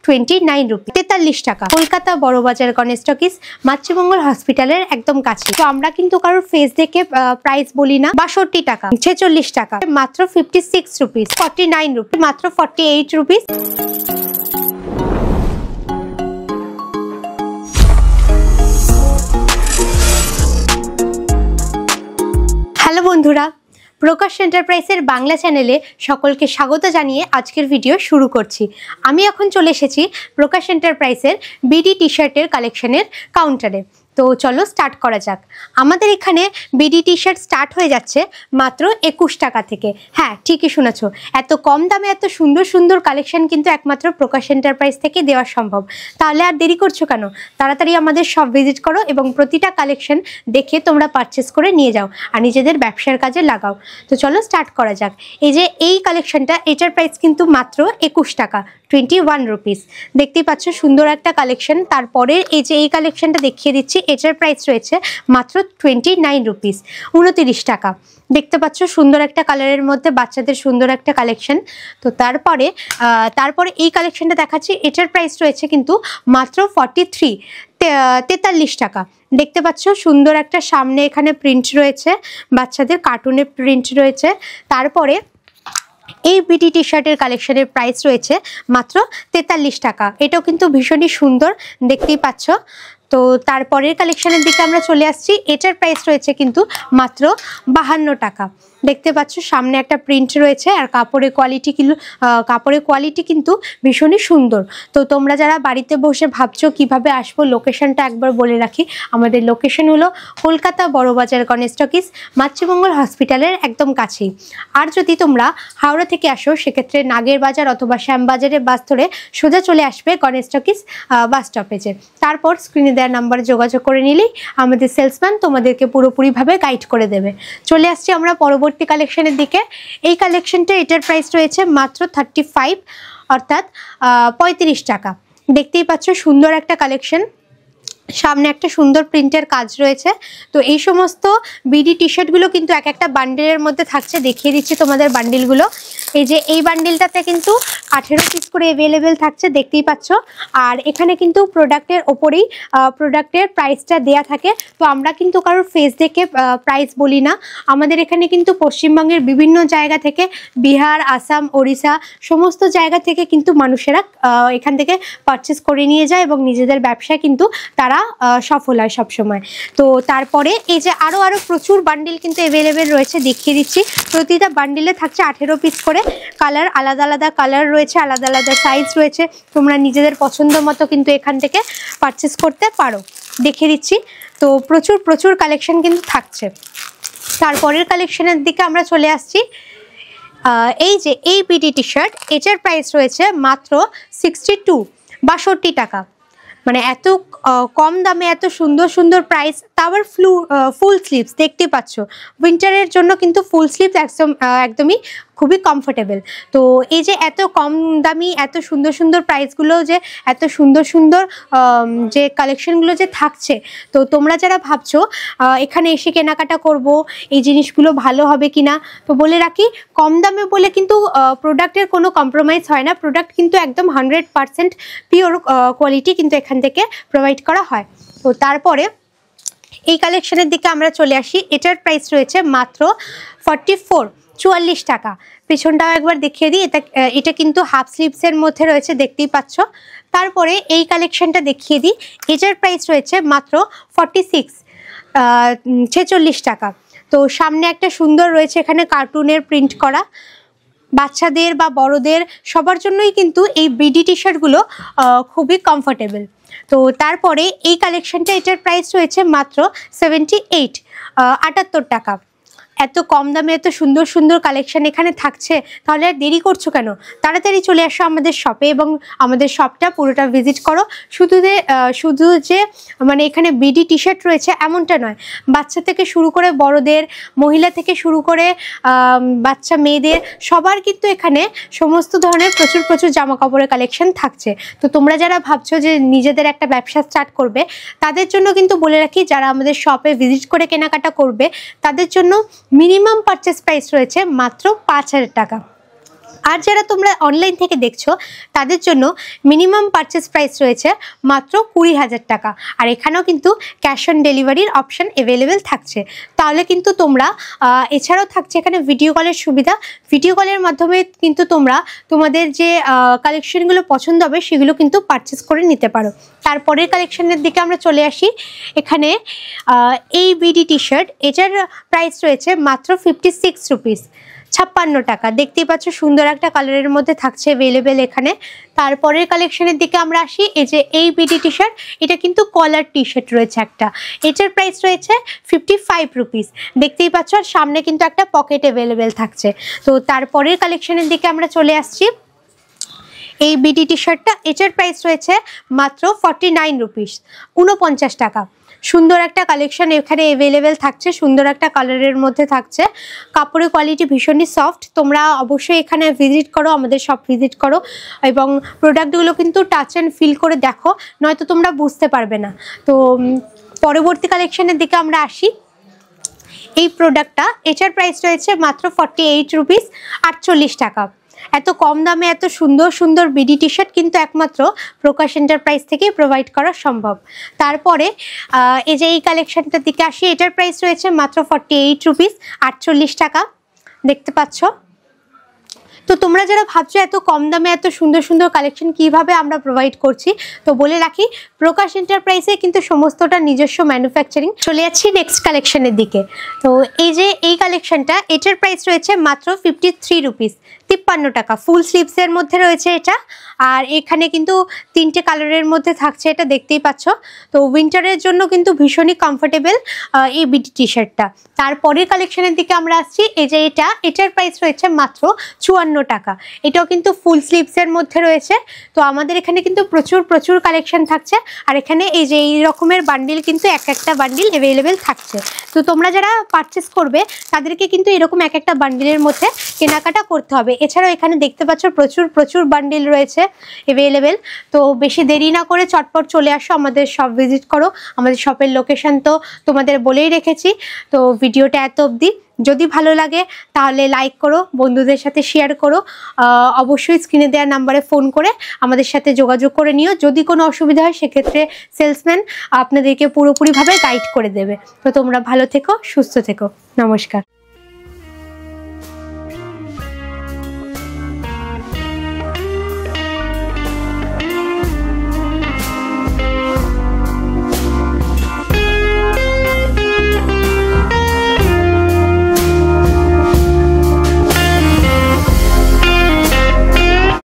29 rupee, 43 টাকা। কলকাতা বড় বাজার গণেশ টকিজ, মাতৃমঙ্গল হসপিটালের একদম কাছে। তো আমরা কিন্তু কারোর ফেস দেখে প্রাইস বলি না। 62 টাকা, 46 টাকা, মাত্র 56 রুপিস, 49 রুপি, মাত্র 48 রুপিস। হ্যালো বন্ধুরা, প্রকাশ এন্টারপ্রাইজের বাংলা চ্যানেলে সকলকে স্বাগত জানিয়ে আজকের ভিডিও শুরু করছি। আমি এখন চলে এসেছি প্রকাশ এন্টারপ্রাইজের বিডি টি শার্টের কালেকশনের কাউন্টারে। তো চলো স্টার্ট করা যাক। আমাদের এখানে বিডি টি শার্ট স্টার্ট হয়ে যাচ্ছে মাত্র 21 টাকা থেকে। হ্যাঁ, ঠিকই শুনেছো, এত কম দামে এত সুন্দর সুন্দর কালেকশন কিন্তু একমাত্র প্রকাশ এন্টারপ্রাইজ থেকে দেওয়া সম্ভব। তাহলে আর দেরি করছো কেন? তাড়াতাড়ি আমাদের শপ ভিজিট করো এবং প্রতিটা কালেকশন দেখে তোমরা পারচেস করে নিয়ে যাও আর নিজেদের ব্যবসার কাজে লাগাও। তো চলো স্টার্ট করা যাক। এই যে এই কালেকশনটা, এটার প্রাইস কিন্তু মাত্র 21 টাকা, 21 রুপিস। দেখতেই পাচ্ছ সুন্দর একটা কালেকশন। তারপরে এই যে এই কালেকশনটা দেখিয়ে দিচ্ছি, এটার প্রাইস রয়েছে মাত্র 29 রুপিস, 29 টাকা। দেখতে পাচ্ছ সুন্দর একটা কালারের মধ্যে বাচ্চাদের সুন্দর একটা কালেকশন। তো তারপরে এই কালেকশনটা দেখাচ্ছি, এটার প্রাইস রয়েছে কিন্তু মাত্র 43 টাকা। দেখতে পাচ্ছ সুন্দর একটা সামনে এখানে প্রিন্ট রয়েছে, বাচ্চাদের কার্টুনের প্রিন্ট রয়েছে। তারপরে এই বিডি টি শার্টের কালেকশনের প্রাইস রয়েছে মাত্র 43 টাকা। এটাও কিন্তু ভীষণই সুন্দর, দেখতেই পাচ্ছ। তো তারপরের কালেকশনের দিকে আমরা চলে আসছি। এটার প্রাইস রয়েছে কিন্তু মাত্র 52 টাকা। দেখতে পাচ্ছ সামনে একটা প্রিন্ট রয়েছে আর কাপড়ের কোয়ালিটি কিন্তু ভীষণই সুন্দর। তো তোমরা যারা বাড়িতে বসে ভাবছো কিভাবে আসবো, লোকেশনটা একবার বলে রাখি। আমাদের লোকেশন হলো কলকাতা বড় বাজার গণেশ টকিজ, মাতৃমঙ্গল হসপিটালের একদম কাছেই। আর যদি তোমরা হাওড়া থেকে আসো, সেক্ষেত্রে নাগের বাজার অথবা শ্যামবাজারে বাস ধরে সোজা চলে আসবে গণেশ টকিজ বাস স্টপেজে। তারপর স্ক্রিনে দেওয়ার নাম্বারে যোগাযোগ করে নিলেই আমাদের সেলসম্যান তোমাদেরকে পুরোপুরিভাবে গাইড করে দেবে। চলে আসছি আমরা পরবর্তী কালেকশনের দিকে। এই কালেকশনটা, এটার প্রাইস রয়েছে মাত্র 35, অর্থাৎ 35 টাকা। দেখতেই পাচ্ছ সুন্দর একটা কালেকশন, সামনে একটা সুন্দর প্রিন্টের কাজ রয়েছে। তো এই সমস্ত বিডি টি শার্টগুলো কিন্তু এক একটা বান্ডেলের মধ্যে থাকছে। দেখিয়ে দিচ্ছি তোমাদের বান্ডিলগুলো। এই যে এই বান্ডিলটাতে কিন্তু 18 পিস করে অ্যাভেলেবেল থাকছে, দেখতেই পাচ্ছ। আর এখানে কিন্তু প্রোডাক্টের ওপরেই প্রোডাক্টের প্রাইসটা দেয়া থাকে। তো আমরা কিন্তু কারোর ফেস দেখে প্রাইস বলি না। আমাদের এখানে কিন্তু পশ্চিমবঙ্গের বিভিন্ন জায়গা থেকে, বিহার, আসাম, ওড়িশা সমস্ত জায়গা থেকে কিন্তু মানুষেরা এখান থেকে পারচেস করে নিয়ে যায় এবং নিজেদের ব্যবসায় কিন্তু তারা সফল হয় সবসময়। তো তারপরে এই যে আরো প্রচুর বান্ডিল কিন্তু অ্যাভেলেবেল রয়েছে, দেখিয়ে দিচ্ছি। প্রতিটা বান্ডিলে থাকছে 18 পিস করে। কালার আলাদা আলাদা কালার রয়েছে, আলাদা আলাদা সাইজ রয়েছে। তোমরা নিজেদের পছন্দ মতো কিন্তু এখান থেকে পারচেস করতে পারো, দেখিয়ে দিচ্ছি। তো প্রচুর কালেকশন কিন্তু থাকছে। তারপরের কালেকশনের দিকে আমরা চলে আসছি। এই যে এই বিডি টি শার্ট, এটার প্রাইস রয়েছে মাত্র 62 টাকা। মানে এত কম দামে এত সুন্দর সুন্দর প্রাইস, তারপর ফুল স্লিভস দেখতে পাচ্ছ। উইন্টারের জন্য কিন্তু ফুল স্লিভস একদমই খুবই কমফোর্টেবল। তো এই যে এত কম দামি এত সুন্দর সুন্দর প্রাইসগুলো, যে এত সুন্দর সুন্দর যে কালেকশনগুলো যে থাকছে, তো তোমরা যারা ভাবছো এখানে এসে কেনাকাটা করব, এই জিনিসগুলো ভালো হবে কিনা, তো বলে রাখি কম দামে বলে কিন্তু প্রোডাক্টের কোনো কম্প্রোমাইজ হয় না। প্রোডাক্ট কিন্তু একদম 100% পিওর কোয়ালিটি কিন্তু এখান থেকে প্রোভাইড করা হয়। তো তারপরে এই কালেকশনের দিকে আমরা চলে আসি। এটার প্রাইস রয়েছে মাত্র 44 টাকা। পেছনটাও একবার দেখিয়ে দিই। এটা কিন্তু হাফ স্লিভসের মধ্যে রয়েছে, দেখতেই পাচ্ছ। তারপরে এই কালেকশনটা দেখিয়ে দিই। এটার প্রাইস রয়েছে মাত্র 46 টাকা। তো সামনে একটা সুন্দর রয়েছে এখানে কার্টুনের প্রিন্ট করা। বাচ্চাদের বা বড়দের সবার জন্যই কিন্তু এই বিডি টি শার্টগুলো খুবই কমফোর্টেবল। তো তারপরে এই কালেকশনটা, এটার প্রাইস রয়েছে মাত্র 78 টাকা। এত কম দামে এত সুন্দর সুন্দর কালেকশন এখানে থাকছে, তাহলে আর দেরি করছো কেন? তাড়াতাড়ি চলে আসো আমাদের শপে এবং আমাদের শপটা পুরোটা ভিজিট করো। শুধু যে মানে এখানে বিডি টি শার্ট রয়েছে এমনটা নয়, বাচ্চা থেকে শুরু করে বড়দের, মহিলা থেকে শুরু করে বাচ্চা মেয়েদের সবার কিন্তু এখানে সমস্ত ধরনের প্রচুর জামা কাপড়ের কালেকশন থাকছে। তো তোমরা যারা ভাবছো যে নিজেদের একটা ব্যবসা স্টার্ট করবে, তাদের জন্য কিন্তু বলে রাখি, যারা আমাদের শপে ভিজিট করে কেনাকাটা করবে তাদের জন্য মিনিমাম পারচেস প্রাইস রয়েছে মাত্র 5000 টাকা। আর যারা তোমরা অনলাইন থেকে দেখছো তাদের জন্য মিনিমাম পারচেস প্রাইস রয়েছে মাত্র 20,000 টাকা। আর এখানেও কিন্তু ক্যাশ অন ডেলিভারির অপশান অ্যাভেলেবেল থাকছে। তাহলে কিন্তু তোমরা এছাড়াও থাকছে এখানে ভিডিও কলের সুবিধা। ভিডিও কলের মাধ্যমে কিন্তু তোমরা তোমাদের যে কালেকশনগুলো পছন্দ হবে সেগুলো কিন্তু পারচেস করে নিতে পারো। তারপরের কালেকশনের দিকে আমরা চলে আসি। এখানে এই বিডি টি শার্ট, এটার প্রাইস রয়েছে মাত্র 56 রুপিস, 56 টাকা। দেখতেই পাচ্ছ সুন্দর একটা কালারের মধ্যে থাকছে অ্যাভেলেবেল এখানে। তারপরের কালেকশনের দিকে আমরা আসি। এই যে এই বিডি টি শার্ট, এটা কিন্তু কলার টি শার্ট রয়েছে একটা, এটার প্রাইস রয়েছে 55 রুপিস। দেখতেই পাচ্ছ আর সামনে কিন্তু একটা পকেট অ্যাভেলেবেল থাকছে। তো তারপরের কালেকশনের দিকে আমরা চলে আসছি। এই বিডি টি শার্টটা, এটার প্রাইস রয়েছে মাত্র 49 রুপিস, 49 টাকা। সুন্দর একটা কালেকশন এখানে অ্যাভেলেবেল থাকছে, সুন্দর একটা কালারের মধ্যে থাকছে। কাপড়ের কোয়ালিটি ভীষণই সফট। তোমরা অবশ্যই এখানে ভিজিট করো, আমাদের শপ ভিজিট করো এবং প্রোডাক্টগুলো কিন্তু টাচ অ্যান্ড ফিল করে দেখো, নয়তো তোমরা বুঝতে পারবে না। তো পরবর্তী কালেকশনের দিকে আমরা আসি। এই প্রোডাক্টটা, এটার প্রাইস রয়েছে মাত্র 48 রুপিস, 48 টাকা। এত কম দামে এত সুন্দর সুন্দর বিডি টি শার্ট কিন্তু একমাত্র প্রকাশ এন্টারপ্রাইজ থেকে প্রোভাইড করা সম্ভব। তারপরে এই যে এই কালেকশনটার দিকে আসি। এটার প্রাইস রয়েছে মাত্র 48 রুপিস, 48 টাকা। দেখতে পাচ্ছ। তো তোমরা যারা ভাবছো এত কম দামে এত সুন্দর সুন্দর কালেকশন কিভাবে আমরা প্রোভাইড করছি, তো বলে রাখি প্রকাশ এন্টারপ্রাইজে কিন্তু সমস্তটা নিজস্ব ম্যানুফ্যাকচারিং। চলে যাচ্ছি নেক্সট কালেকশনের দিকে। তো এই যে এই কালেকশনটা, এটার প্রাইস রয়েছে মাত্র 53 রুপিস, 53 টাকা। ফুল স্লিভসের মধ্যে রয়েছে এটা। আর এখানে কিন্তু 3টে কালারের মধ্যে থাকছে, এটা দেখতেই পাচ্ছ। তো উইন্টারের জন্য কিন্তু ভীষণই কমফোর্টেবল এই বিডি টি শার্টটা। তারপরের কালেকশনের দিকে আমরা আসছি। এই যে এটার প্রাইস রয়েছে মাত্র 54 টাকা। এটাও কিন্তু ফুল স্লিভসের মধ্যে রয়েছে। তো আমাদের এখানে কিন্তু প্রচুর কালেকশন থাকছে। আর এখানে এই যে এই রকমের বান্ডিল কিন্তু একটা বান্ডিল অ্যাভেলেবেল থাকছে। তো তোমরা যারা পারচেস করবে তাদেরকে কিন্তু এরকম একটা বান্ডিলের মধ্যে কেনাকাটা করতে হবে। এছাড়াও এখানে দেখতে পাচ্ছ প্রচুর বান্ডিল রয়েছে অ্যাভেলেবেল। তো বেশি দেরি না করে চটপট চলে আসো, আমাদের শপ ভিজিট করো। আমাদের শপের লোকেশন তো তোমাদের বলেই রেখেছি। তো ভিডিওটা এত অবধি। যদি ভালো লাগে তাহলে লাইক করো, বন্ধুদের সাথে শেয়ার করো। অবশ্যই স্ক্রিনে দেওয়া নাম্বারে ফোন করে আমাদের সাথে যোগাযোগ করে নিও। যদি কোনো অসুবিধা হয় সেক্ষেত্রে সেলসম্যান আপনাদেরকে পুরোপুরিভাবে গাইড করে দেবে। তো তোমরা ভালো থেকো, সুস্থ থেকো। নমস্কার।